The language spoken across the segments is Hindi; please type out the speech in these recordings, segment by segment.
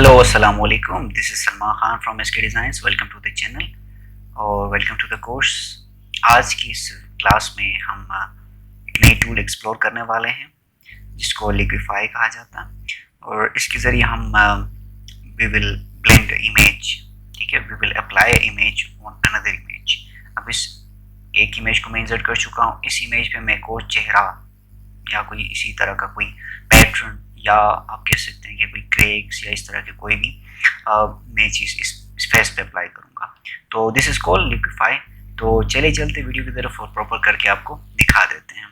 हेलो अस्सलाम वालेकुम, this is Salman Khan from SK designs. Welcome to the channel और वेलकम टू द कोर्स। आज की इस क्लास में हम एक नई टूल एक्सप्लोर करने वाले हैं जिसको लिक्विफाई कहा जाता है और इसके ज़रिए हम वी विल ब्लेंड इमेज। ठीक है, we will apply image on another image. अब इस एक इमेज को मैं इंसर्ट कर चुका हूँ। इस इमेज पे मैं कोई चेहरा या कोई इसी तरह का कोई पैटर्न या आप कह सकते हैं कि कोई क्रैक्स या इस तरह के कोई भी मैं चीज़ इस फेस पे अप्लाई करूँगा। तो दिस इज कॉल्ड लिक्विफाई। तो चले चलते वीडियो की तरफ और प्रॉपर करके आपको दिखा देते हैं।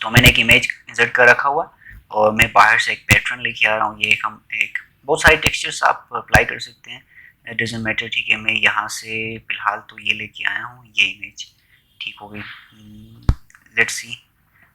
तो मैंने एक इमेज इंसर्ट कर रखा हुआ और मैं बाहर से एक पैटर्न लेके आ रहा हूँ। ये हम एक बहुत सारे टेक्सचर्स आप अप्लाई कर सकते हैं, इट डजंट मैटर। ठीक है, मैं यहाँ से फिलहाल तो ये लेके आया हूँ, ये इमेज ठीक हो गई। लेट्स सी,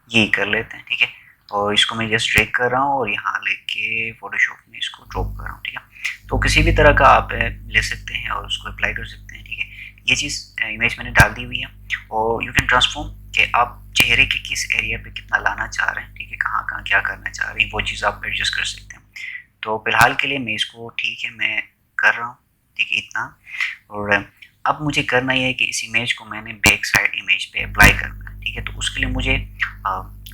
ये कर लेते हैं। ठीक है, और इसको मैं जस्ट ड्रैग कर रहा हूँ और यहाँ लेके फोटोशॉप में इसको ड्रॉप कर रहा हूँ। ठीक है, तो किसी भी तरह का आप ले सकते हैं और उसको अप्लाई कर सकते हैं। ठीक है, ये चीज़ इमेज मैंने डाल दी हुई है और यू कैन ट्रांसफॉर्म कि आप चेहरे के किस एरिया पे कितना लाना चाह रहे हैं। ठीक है, कहाँ कहाँ क्या करना चाह रहे हैं, वो चीज़ आप एडजस्ट कर सकते हैं। तो फिलहाल के लिए मैं इसको ठीक है मैं कर रहा हूँ। ठीक है, इतना। और अब मुझे करना ये है कि इस इमेज को मैंने बैक साइड इमेज पे अप्लाई करना है। ठीक है, तो उसके लिए मुझे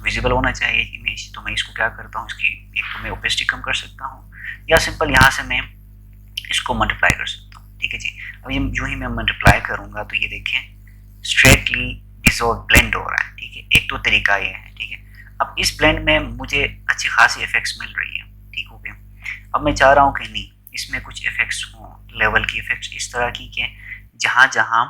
विजिबल होना चाहिए इमेज। तो मैं इसको क्या करता हूँ, इसकी एक तो मैं ओपेसिटी कम कर सकता हूँ या सिंपल यहाँ से मैं इसको मल्टीप्लाई कर सकता हूँ। ठीक है जी, अब ये जो ही मैं मल्टीप्लाई करूँगा तो ये देखें स्ट्रेटली डिसॉल्व ब्लेंड हो रहा है। ठीक है, एक तो तरीका ये है। ठीक है, अब इस ब्लेंड में मुझे अच्छी खासी इफेक्ट्स मिल रही है। ठीक हो गया। अब मैं चाह रहा हूँ कि नहीं, इसमें कुछ इफेक्ट्स हों, लेवल की इफेक्ट्स इस तरह की कि जहाँ जहाँ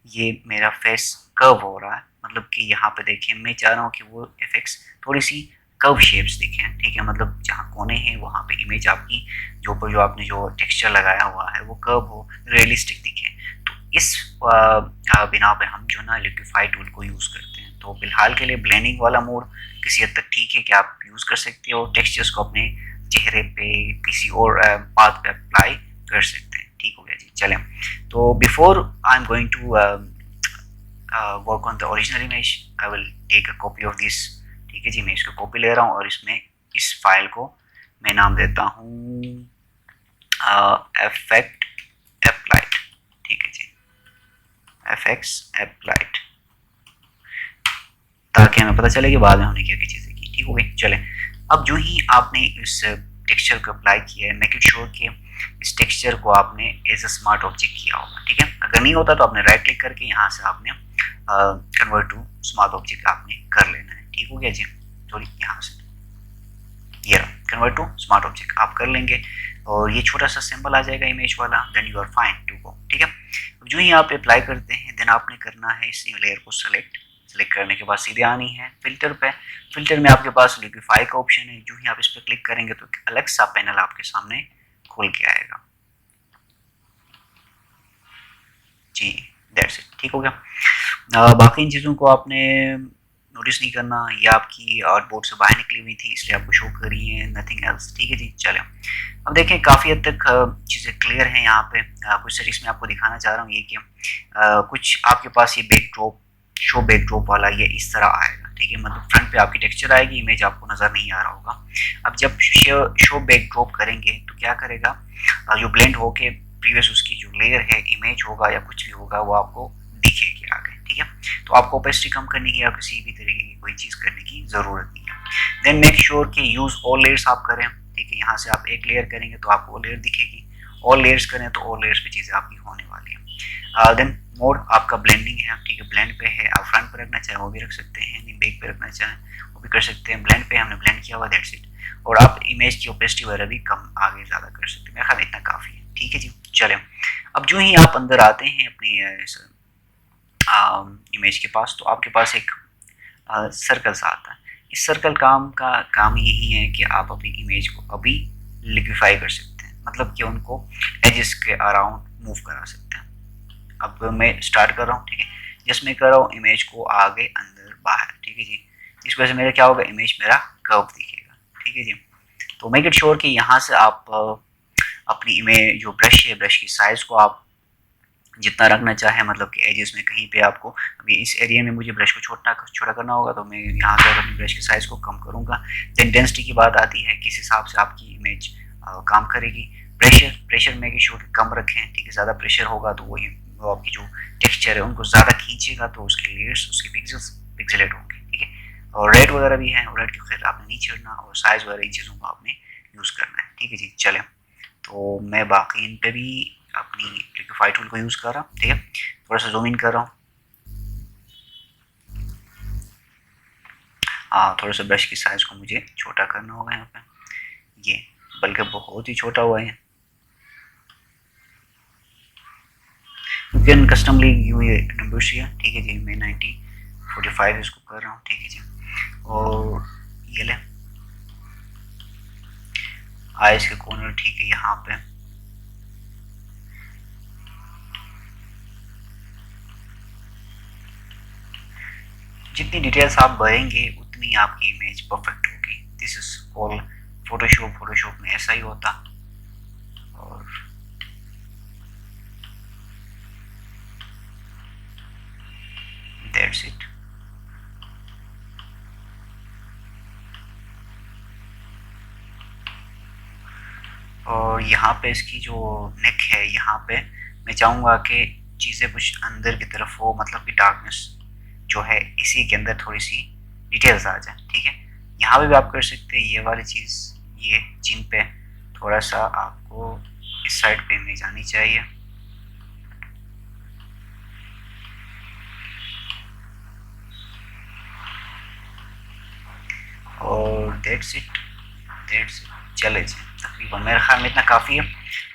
ये मेरा फेस कर्व हो रहा है, मतलब कि यहाँ पे देखिए मैं चाह रहा हूँ कि वो इफेक्ट्स थोड़ी सी कर्व शेप्स दिखें। ठीक है, मतलब जहाँ कोने हैं वहाँ पे इमेज आपकी जो आपने जो टेक्सचर लगाया हुआ है वो कर्व हो, रियलिस्टिक दिखे। तो इस बिना पे हम जो ना लिक्विफाई टूल को यूज़ करते हैं। तो फिलहाल के लिए ब्लेंडिंग वाला मोड किसी हद तक ठीक है कि आप यूज़ कर सकते हो, टेक्सचर्स को अपने चेहरे पे किसी और पाथ पे अप्लाई कर सकते हैं। ठीक हो गया जी, चलें। तो before I am going to work on the original image, I will take a copy of this. ठीक है जी, मैं इसको कॉपी ले रहा हूँ और इसमें इस फाइल को मैं नाम देता हूँ इफेक्ट अप्लाइड। ठीक है जी, एफएक्स अप्लाइड, ताकि हमें पता चले कि बाद में हमने क्या क्या चीज़ें की। ठीक हो गई, चलें। अब जो ही आपने इस टेक्सचर को अप्लाई किया है, मेक इट श्योर कि इस टेक्सचर को आपने एज अ स्मार्ट ऑब्जेक्ट किया होगा। ठीक है, अगर नहीं होता तो आपने राइट क्लिक करके यहाँ से आपने कन्वर्ट टू स्मार्ट ऑब्जेक्ट आपने कर लेना है। ठीक हो गया जी, सॉरी यहाँ से ये कन्वर्ट टू स्मार्ट ऑब्जेक्ट आप कर लेंगे और ये छोटा सा सिंबल आ जाएगा इमेज वाला, then you are fine to go. ठीक है, जो ही आप अप्लाई करते हैं देन आपने करना है इस लेयर को सेलेक्ट करने के बाद सीधे आनी है फिल्टर पे। फिल्टर में आपके पास लिक्विफाई का ऑप्शन है। जो ही आप इस पर क्लिक करेंगे तो अलग सा पैनल आपके सामने खुल के आएगा जी, दैट्स इट। ठीक हो गया। बाकी इन चीज़ों को आपने नोटिस नहीं करना, ये आपकी आर्टबोर्ड से बाहर निकली हुई थी इसलिए आपको शो कर रही है, नथिंग एल्स। ठीक है जी, चलें। अब देखें काफ़ी हद तक चीज़ें क्लियर हैं यहाँ पे। कुछ सेटिंग्स में आपको दिखाना चाह रहा हूँ ये कि कुछ आपके पास ये बैकड्रॉप, शो बैकड्रॉप वाला ये इस तरह आएगा। ठीक है, मतलब फ्रंट पे आपकी टेक्सचर आएगी, इमेज आपको नज़र नहीं आ रहा होगा। अब जब शो बैकड्रॉप करेंगे तो क्या करेगा, जो ब्लेंड होके प्रीवियस उसकी जो लेयर है इमेज होगा या कुछ भी होगा वो आपको दिखेगी आगे। ठीक है, तो आपको ओपेसिटी कम करने की या किसी भी तरीके की कोई चीज़ करने की ज़रूरत नहीं है। देन मेक श्योर कि यूज़ ऑल लेयर्स आप करें। ठीक है, यहाँ से आप एक लेयर करेंगे तो आपको वो लेयर दिखेगी, ऑल लेयर्स करें तो ऑल लेयर्स पे चीज़ें आपकी होने वाली हैं। देन मोड आपका ब्लेंडिंग है। ठीक है, ब्लेंड पे है, आप फ्रंट पे रखना चाहें वो भी रख सकते हैं, नहीं बैक पे रखना चाहें वो भी कर सकते हैं। ब्लेंड पे हमने ब्लेंड किया हुआ, दैट्स इट। और आप इमेज की ओपेसिटी वगैरह भी कम आगे ज़्यादा कर सकते हैं, मेरा ख्याल इतना काफ़ी है। ठीक है जी, चलें। अब जो ही आप अंदर आते हैं अपनी इमेज के पास तो आपके पास एक सर्कल सा आता है। इस सर्कल का काम यही है कि आप अपनी इमेज को अभी लिक्विफाई कर सकते हैं, मतलब कि उनको एजेस के अराउंड मूव करा सकते हैं। अब मैं स्टार्ट कर रहा हूँ। ठीक है, जिसमें कर रहा हूँ इमेज को आगे अंदर बाहर। ठीक है जी, इस वजह से मेरा क्या होगा, इमेज मेरा कर्व दिखेगा। ठीक है जी, तो मेक इट श्योर कि यहाँ से आप अपनी इमेज जो ब्रश है, ब्रश की साइज को आप जितना रखना चाहे, मतलब कि एजेस में कहीं पे आपको अभी इस एरिया में मुझे ब्रश को छोटा करना होगा तो मैं यहाँ से अपनी ब्रश की साइज़ को कम करूँगा। देन डेंसिटी की बात आती है, किस हिसाब से आपकी इमेज काम करेगी। प्रेशर मेक श्योर कम रखें, ठीक है। ज़्यादा प्रेशर होगा तो वो आपकी जो टेक्सचर है उनको ज़्यादा खींचेगा, तो उसके लेयर्स, उसके पिक्सल्स पिक्सेलेट होंगे, ठीक है। और रेड वगैरह भी है, और रेड के खैर आपने नहीं छेड़ना, और साइज वगैरह इन चीज़ों को आपने यूज़ करना है, ठीक है जी। चलें, तो मैं बाकी इन पे भी अपनी लिक्विफाई टूल को यूज़ कर रहा हूँ, ठीक है। थोड़ा सा जूम इन कर रहा हूँ। हाँ, थोड़ा सा ब्रश की साइज को मुझे छोटा करना होगा यहाँ पे, ये बल्कि बहुत ही छोटा हुआ है, क्योंकि कस्टमली ये नंबर है, ठीक है जी। मैं 9045 इसको कर रहा हूँ, ठीक है जी। और ये ले आइज के कॉर्नर, ठीक है, यहाँ पे जितनी डिटेल्स आप भरेंगे उतनी आपकी इमेज परफेक्ट होगी। दिस इज ऑल फोटोशॉप में ऐसा ही होता। और दैट्स इट। और यहाँ पे इसकी जो नेक है, यहाँ पे मैं चाहूँगा कि चीज़ें कुछ अंदर की तरफ हो, मतलब कि डार्कनेस जो है इसी के अंदर थोड़ी सी डिटेल्स आ जाए, ठीक है। यहाँ पे भी आप कर सकते हैं ये वाली चीज़, ये चिन पे थोड़ा सा आपको इस साइड पे इमेज आनी चाहिए। और दैट्स इट। चले जी, तकरीबन मेरे ख्याल में इतना काफ़ी है।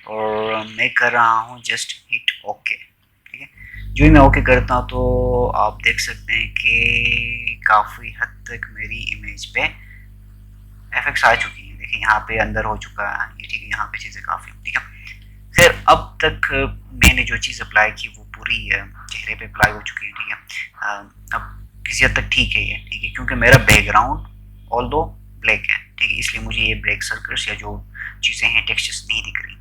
और मैं कर रहा हूँ जस्ट हिट ओके, ठीक है। जो ही मैं ओके करता हूँ तो आप देख सकते हैं कि काफ़ी हद तक मेरी इमेज पे एफेक्ट्स आ चुकी हैं। देखिए यहाँ पे अंदर हो चुका है ये, ठीक है। यहाँ पे चीज़ें काफ़ी, ठीक है। फिर अब तक मैंने जो चीज़ अप्लाई की वो पूरी चेहरे पे अप्लाई हो चुकी है, ठीक है। अब किसी हद तक ठीक है ये, ठीक है, क्योंकि मेरा बैकग्राउंड ऑल दो ब्लैक है, ठीक है, इसलिए मुझे ये ब्लैक सर्कल्स या जो चीज़ें हैं टेक्सचर्स नहीं दिख रही।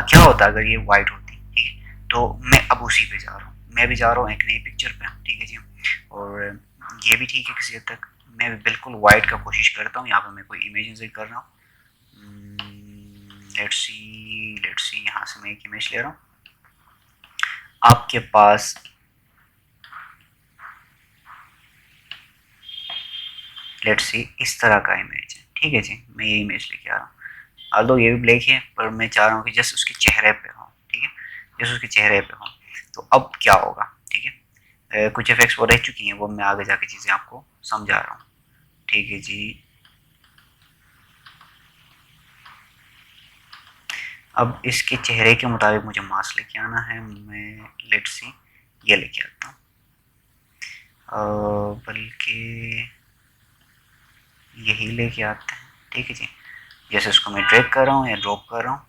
क्या होता अगर ये वाइट होती, ठीक है। तो मैं अब उसी पे जा रहा हूँ, मैं भी जा रहा हूँ एक नई पिक्चर पे, ठीक है जी। और ये भी ठीक है किसी हद तक। मैं भी बिल्कुल वाइट का कोशिश करता हूँ, यहाँ पर मैं कोई इमेज इंसर्ट कर रहा हूँ। लेट्स सी यहाँ से मैं एक इमेज ले रहा हूँ। आपके पास लेट्स सी इस तरह का इमेज है, ठीक है जी। मैं ये इमेज लेके आ रहा हूँ, आल्दो ये भी ब्लैक है, पर मैं चाह रहा हूँ कि जस्ट उसके चेहरे पे हो, ठीक है, जस्ट उसके चेहरे पे हो। तो अब क्या होगा, ठीक है। कुछ इफेक्ट्स वो रह चुकी हैं, वो मैं आगे जाके चीज़ें आपको समझा रहा हूँ, ठीक है जी। अब इसके चेहरे के मुताबिक मुझे मास्क लेके आना है। मैं लेट्स सी ये लेके आता हूँ, बल्कि यही लेके आते हैं, ठीक है जी। जैसे इसको मैं ड्रैग कर रहा हूँ या ड्रॉप कर रहा हूँ।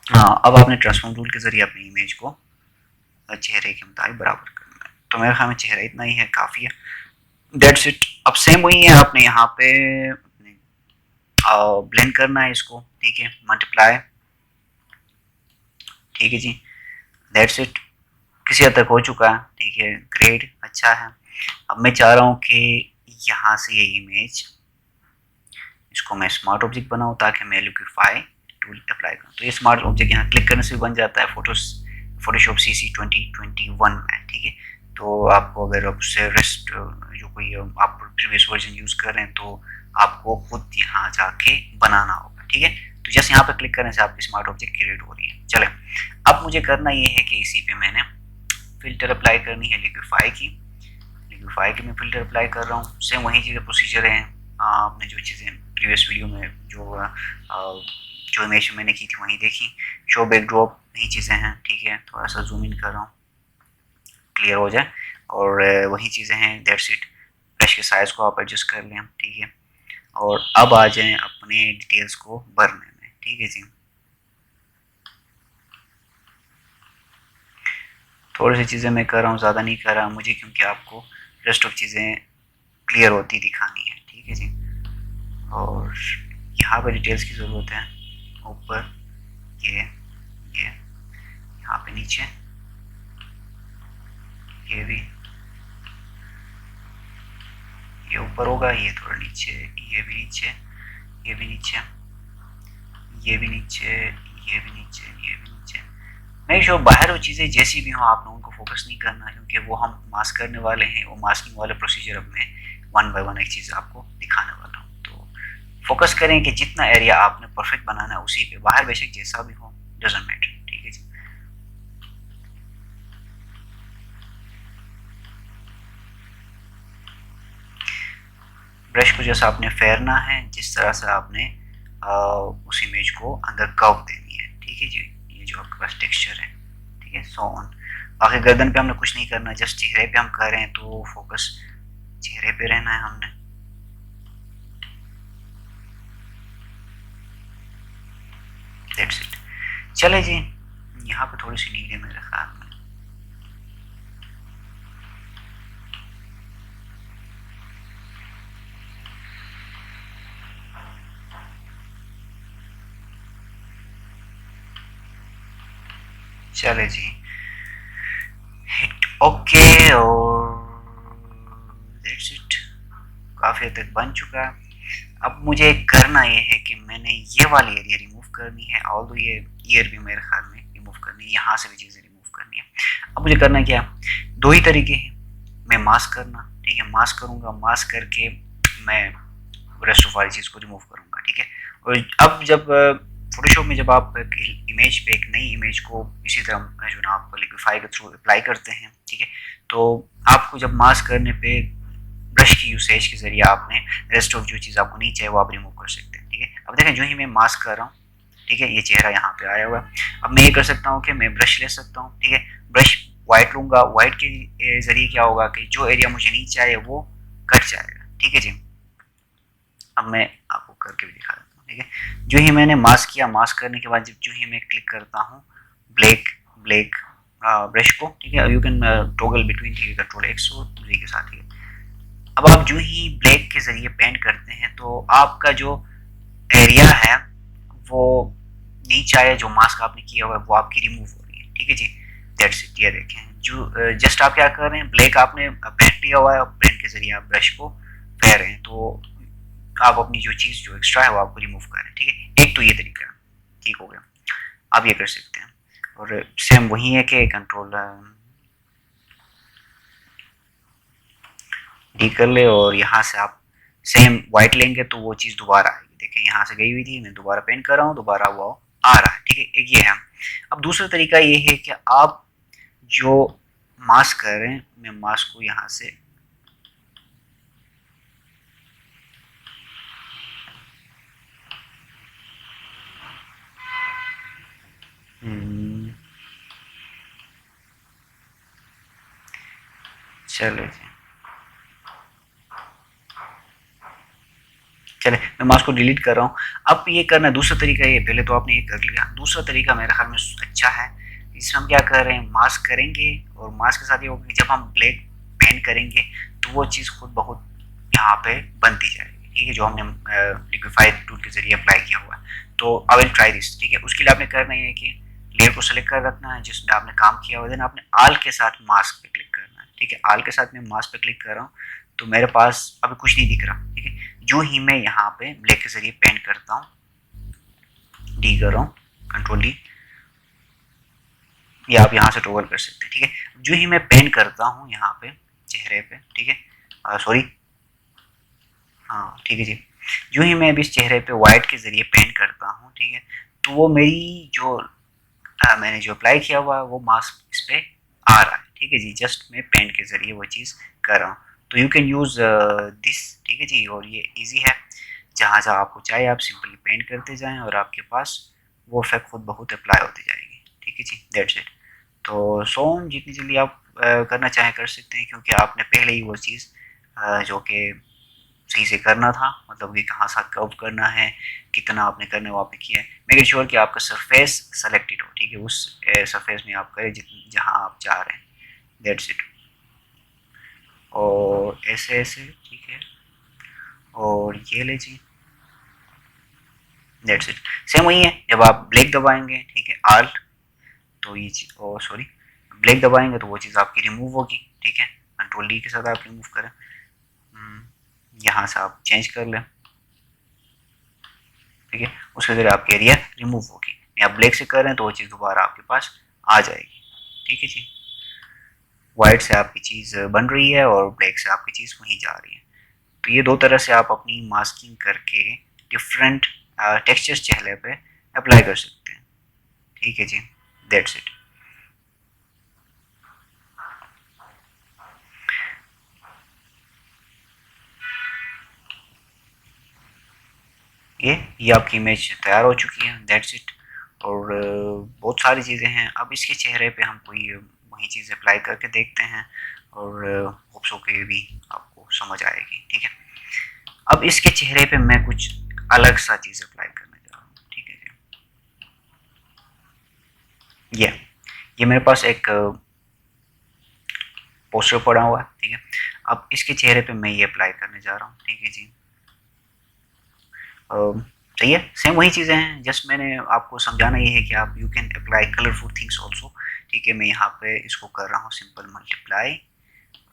हाँ, अब आपने ट्रांसफॉर्म टूल के जरिए अपनी इमेज को चेहरे के मुताबिक बराबर करना है। तो मेरे ख्याल में चेहरा इतना ही है, काफ़ी है। That's it. अब सेम वही है, आपने यहाँ पे ब्लेंड करना है इसको, ठीक है, मल्टीप्लाई, ठीक है जी। That's it. किसी हद तक हो चुका है, ठीक है, ग्रेड अच्छा है। अब मैं चाह रहा हूँ कि यहाँ से ये इमेज, इसको मैं स्मार्ट ऑब्जेक्ट बनाऊँ ताकि मैं लिक्विफाई टूल अप्लाई करूँ। तो ये स्मार्ट ऑब्जेक्ट यहाँ क्लिक करने से भी बन जाता है फोटोशॉप CC 2021 में, ठीक है। तो आपको अगर उससे रेस्ट जो कोई आप प्रीवियस वर्जन यूज़ कर रहे हैं तो आपको खुद यहाँ जाके बनाना होगा, ठीक है। तो जैसे यहाँ पर क्लिक करने से आपकी स्मार्ट ऑब्जेक्ट क्रिएट हो रही है। चले, अब मुझे करना ये है कि इसी पे मैंने फिल्टर अप्लाई करनी है लिक्विफाई की मैं फिल्टर अप्लाई कर रहा हूँ। सेम वही चीज़ें प्रोसीजर हैं, आपने जो चीज़ें प्रीवियस वीडियो में जो इमेज मैंने की थी वहीं देखी। शो बैकड्रॉप यही चीज़ें हैं, ठीक है। थोड़ा सा जूम इन कर रहा हूँ क्लियर हो जाए। और वही चीज़ें हैं, दैट्स इट। ब्रश के साइज़ को आप एडजस्ट कर लें, ठीक है। और अब आ जाएं अपने डिटेल्स को भरने में, ठीक है जी। थोड़ी सी चीज़ें मैं कर रहा हूँ, ज़्यादा नहीं कर रहा मुझे, क्योंकि आपको रेस्ट ऑफ चीज़ें क्लियर होती दिखानी है, ठीक है जी। और यहाँ पर डिटेल्स की ज़रूरत है, ऊपर ये यहाँ पे नीचे, ये भी, ये ऊपर होगा, ये थोड़ा नीचे, ये भी नीचे, ये भी नीचे, ये भी नीचे, ये भी नीचे, ये भी नीचे। मेक श्योर बाहर वो चीज़ें जैसी भी हों आपने उनको फोकस नहीं करना, क्योंकि वो हम मास्क करने वाले हैं। वो मास्किंग वाले प्रोसीजर अब मैं वन बाय वन एक चीज़ आपको दिखाने वाला हूँ। तो फोकस करें कि जितना एरिया आपने परफेक्ट बनाना है उसी पे, बाहर बेशक जैसा भी हो, डजंट मैटर। ठीक है जी। ब्रश को जैसा आपने फेरना है, जिस तरह से आपने उस इमेज को अंदर कर्व देनी है। ठीक है जी। ये जो आपके पास टेक्सचर है, ठीक है, सो ऑन। बाकी गर्दन पे हमने कुछ नहीं करना, जस्ट चेहरे पे हम कर रहे हैं, तो फोकस चेहरे पे रहना है हमने। That's it. चले जी, यहाँ पे थोड़ी सी नीड है मेरे ख्याल में। चले जी, हिट ओके, और दैट्स इट। काफी हद तक बन चुका है। अब मुझे करना ये है कि मैंने ये वाली एरिया रिमूव करनी है, ऑल्दो ये ईयर भी मेरे ख्याल में रिमूव करनी है, यहाँ से भी चीज़ें रिमूव करनी है। अब मुझे करना क्या, दो ही तरीके हैं। मैं मास्क करना, ठीक है, मास्क करूँगा, मास्क करके मैं रेस्ट ऑफ वाली चीज़ को रिमूव करूँगा। ठीक है। और अब जब फोटोशॉप में जब आप इमेज पे एक नई इमेज को इसी तरह जो ना आप लिक्विफाई के थ्रू अप्लाई करते हैं, ठीक है, तो आपको जब मास्क करने पे ब्रश की यूसेज के जरिए आपने रेस्ट ऑफ जो चीज़ आपको नहीं चाहिए वो आप रिमूव कर सकते हैं। ठीक है। अब देखें, जो ही मैं मास्क कर रहा हूँ, ठीक है, ये चेहरा यहाँ पे आया हुआ है। अब मैं ये कर सकता हूँ कि मैं ब्रश ले सकता हूँ, ठीक है, ब्रश वाइट लूंगा, वाइट के जरिए क्या होगा कि जो एरिया मुझे नहीं चाहिए वो कट जाएगा। ठीक है जी। अब मैं आपको करके भी दिखा देता हूँ। ठीक है, जो ही मैंने मास्क किया, मास्क करने के बाद जब जो ही मैं क्लिक करता हूँ ब्लैक ब्लैक ब्रश को, ठीक है, यू कैन टॉगल बिटवीन, ठीक है, कंट्रोल एक्स और जी के साथ। ठीक है। अब आप जो ही ब्लैक के जरिए पेंट करते हैं तो आपका जो एरिया है वो नीचे आया, जो मास्क आपने किया हुआ है वो आपकी रिमूव हो रही है। ठीक है जी। That's it. ये देखें, जो जस्ट आप क्या कर रहे हैं, ब्लैक आपने पेंट लिया हुआ है, पेंट के जरिए आप ब्रश को फेर रहे हैं, तो आप अपनी जो चीज़ जो एक्स्ट्रा है वो आपको रिमूव करें। ठीक है, एक तो ये तरीका ठीक हो गया। आप ये कर सकते हैं, और सेम वही है कि कंट्रोल डी कर ले, और यहाँ से आप सेम वाइट लेंगे तो वो चीज़ दोबारा आएगी। देखिए, यहाँ से गई हुई थी, मैं दोबारा पेंट कर रहा हूँ, दोबारा वो आ रहा है। ठीक है, एक ये है। अब दूसरा तरीका ये है कि आप जो मास्क कर रहे हैं, मैं मास्क को यहाँ से चले चले, मैं मास्क को डिलीट कर रहा हूँ। अब ये करना दूसरा तरीका, ये पहले तो आपने ये कर लिया, दूसरा तरीका मेरे ख्याल में अच्छा है। इसमें हम क्या कर रहे हैं, मास्क करेंगे, और मास्क के साथ ये होगा कि जब हम ब्लैक पेंट करेंगे तो वो चीज़ खुद बहुत यहाँ पे बनती जाएगी। ठीक है, जो हमने लिक्विफाइड टूल के जरिए अप्लाई किया हुआ है। तो आई विल ट्राई दिस। ठीक है, उसके लिए आपने करना है कि लेयर को सेलेक्ट कर रखना है जिसमें आपने काम किया हुआ है, देन आपने आल के साथ मास्क पे क्लिक करना है। ठीक है, आल के साथ मैं मास्क पे क्लिक कर रहा हूँ, तो मेरे पास अभी कुछ नहीं दिख रहा। ठीक है, जो ही मैं यहाँ पे ब्लैक के जरिए पेंट करता हूँ, डी कर रहा हूँ, कंट्रोल डी, ये आप यहाँ से टॉगल कर सकते हैं। ठीक है, जो ही मैं पेंट करता हूँ यहाँ पे चेहरे पे, ठीक है, सॉरी, हाँ ठीक है जी, जो ही मैं अभी इस चेहरे पे वाइट के जरिए पेंट करता हूँ, ठीक है, तो वो मेरी जो मैंने जो अप्लाई किया हुआ है वो मास्क इस पे आ रहा है। ठीक है जी, जस्ट मैं पेंट के जरिए वो चीज़ कर रहा हूँ। तो यू कैन यूज़ दिस। ठीक है जी, और ये इजी है, जहाँ जहाँ आपको चाहिए आप सिंपली पेंट करते जाएं और आपके पास वो इफेक्ट खुद बहुत अप्लाई होती जाएगी। ठीक है जी, दैट्स इट। तो सोम जितनी जल्दी आप करना चाहें कर सकते हैं, क्योंकि आपने पहले ही वो चीज़ जो कि सही से करना था, मतलब कि कहाँ सा कर्व करना है, कितना आपने करना है वो आपने किया है। मेक श्योर कि आपका सरफेस सेलेक्टेड हो। ठीक है, उस सरफेस में आप करें जहाँ आप चाह रहे हैं। That's it. और ऐसे ऐसे, ठीक है, और ये ले जी, दैट्स इट। सेम वही है, जब आप ब्लैक दबाएंगे, ठीक है, आल्ट, तो ये चीज़, ओ सॉरी, ब्लैक दबाएंगे तो वो चीज़ आपकी रिमूव होगी। ठीक है, कंट्रोल डी के साथ आप रिमूव करें, यहाँ से आप चेंज कर लें। ठीक है, उसके ज़रिए आपकी एरिया रिमूव होगी। आप ब्लैक से कर रहे हैं तो वो चीज़ दोबारा आपके पास आ जाएगी। ठीक है जी, वाइट से आपकी चीज़ बन रही है और ब्लैक से आपकी चीज़ वहीं जा रही है। तो ये दो तरह से आप अपनी मास्किंग करके डिफरेंट टेक्सचर्स चेहरे पे अप्लाई कर सकते हैं। ठीक है जी, दैट्स इट। ये आपकी इमेज तैयार हो चुकी है, दैट्स इट। और बहुत सारी चीज़ें हैं। अब इसके चेहरे पे हम कोई वही चीज़ अप्लाई करके देखते हैं और होप्स हो के भी आपको समझ आएगी। ठीक है, अब इसके चेहरे पे मैं कुछ अलग सा चीज़ अप्लाई करने जा रहा हूँ। ठीक है जी, ये मेरे पास एक पोस्टर पड़ा हुआ है। ठीक है, अब इसके चेहरे पे मैं ये अप्लाई करने जा रहा हूँ। ठीक है जी, सही है, सेम वही चीज़ें हैं, जस्ट मैंने आपको समझाना ये है कि आप you can apply colourful things also. ठीक है, मैं यहाँ पे इसको कर रहा हूँ सिंपल मल्टीप्लाई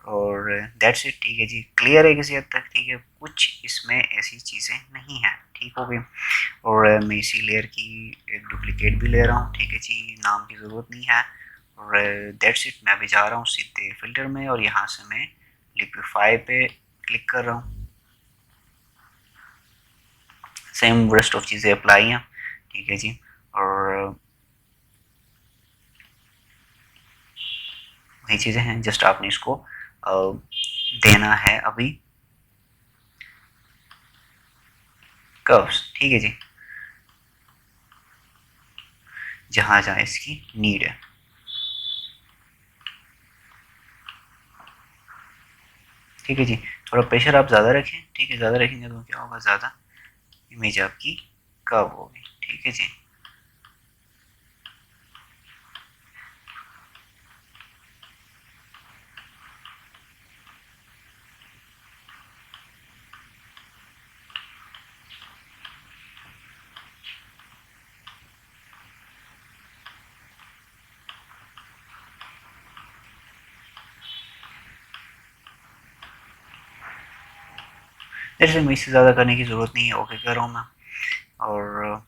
और दैट्स इट। ठीक है जी, क्लियर है किसी हद तक। ठीक है, कुछ इसमें ऐसी चीज़ें नहीं हैं। ठीक हो गई। और मैं इसी लेयर की एक डुप्लीकेट भी ले रहा हूँ। ठीक है जी, नाम की ज़रूरत नहीं है। और दैट्स इट, मैं भी जा रहा हूँ सीधे फिल्टर में और यहाँ से मैं लिक्विफाई पे क्लिक कर रहा हूँ। सेम रेस्ट ऑफ चीज़ें अप्लाई हैं। ठीक है जी, और वही चीज़ें हैं, जस्ट आपने इसको देना है अभी कर्व्स। ठीक है जी, जहाँ जहाँ इसकी नीड है। ठीक है जी, थोड़ा प्रेशर आप ज़्यादा रखें। ठीक है, ज़्यादा रखेंगे तो क्या होगा, ज़्यादा इमेज आपकी कर्व होगी। ठीक है जी, जैसे मैं इससे ज़्यादा करने की ज़रूरत नहीं है। ओके कर रहा हूँ मैं। और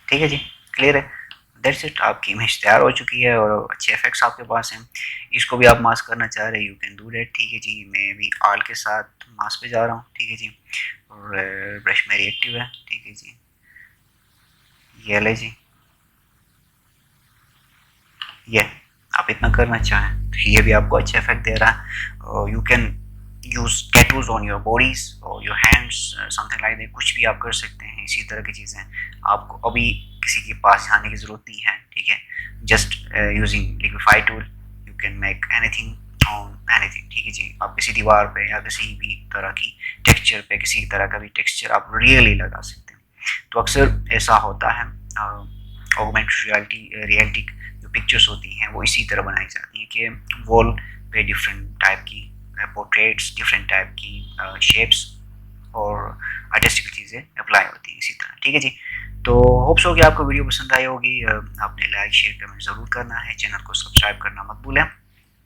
ठीक है जी, क्लियर है, दैट्स इट। आपकी इमेज तैयार हो चुकी है और अच्छे इफेक्ट्स आपके पास हैं। इसको भी आप मास्क करना चाह रहे हैं, यू कैन डू दैट। ठीक है जी, मैं भी आल के साथ मास्क पे जा रहा हूँ। ठीक है जी, और ब्रश मेरी एक्टिव है। ठीक है जी, ये ले जी, ये आप इतना करना चाहें तो ये भी आपको अच्छा इफेक्ट दे रहा है। You can use tattoos on your bodies और your hands, something like that, कुछ भी आप कर सकते हैं। इसी तरह की चीज़ें आपको अभी किसी के पास जाने की ज़रूरत नहीं है। ठीक है, just using liquefy tool you can make anything on anything. ठीक है जी, आप किसी दीवार पे या किसी भी तरह की टेक्सचर पे, किसी तरह का भी टेक्सचर आप रियली लगा सकते हैं। तो अक्सर ऐसा होता है, ऑगमेंटेड रियलिटी जो पिक्चर्स होती हैं वो इसी तरह बनाई जाती हैं कि वॉल पे डिफरेंट टाइप की पोर्ट्रेट्स, डिफरेंट टाइप की शेप्स और आर्टिस्टिक चीज़ें अप्लाई होती हैं इसी तरह। ठीक है जी, तो होप्स हो कि आपको वीडियो पसंद आई होगी। आपने लाइक शेयर कमेंट ज़रूर करना है, चैनल को सब्सक्राइब करना मत भूलें।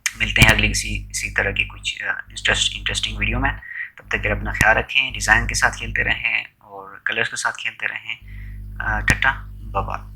मिलते हैं अगली किसी इसी तरह की कुछ इंटरेस्टिंग वीडियो में। तब तक अपना ख्याल रखें, डिज़ाइन के साथ खेलते रहें और कलर्स के साथ खेलते रहें। Tata, bye bye.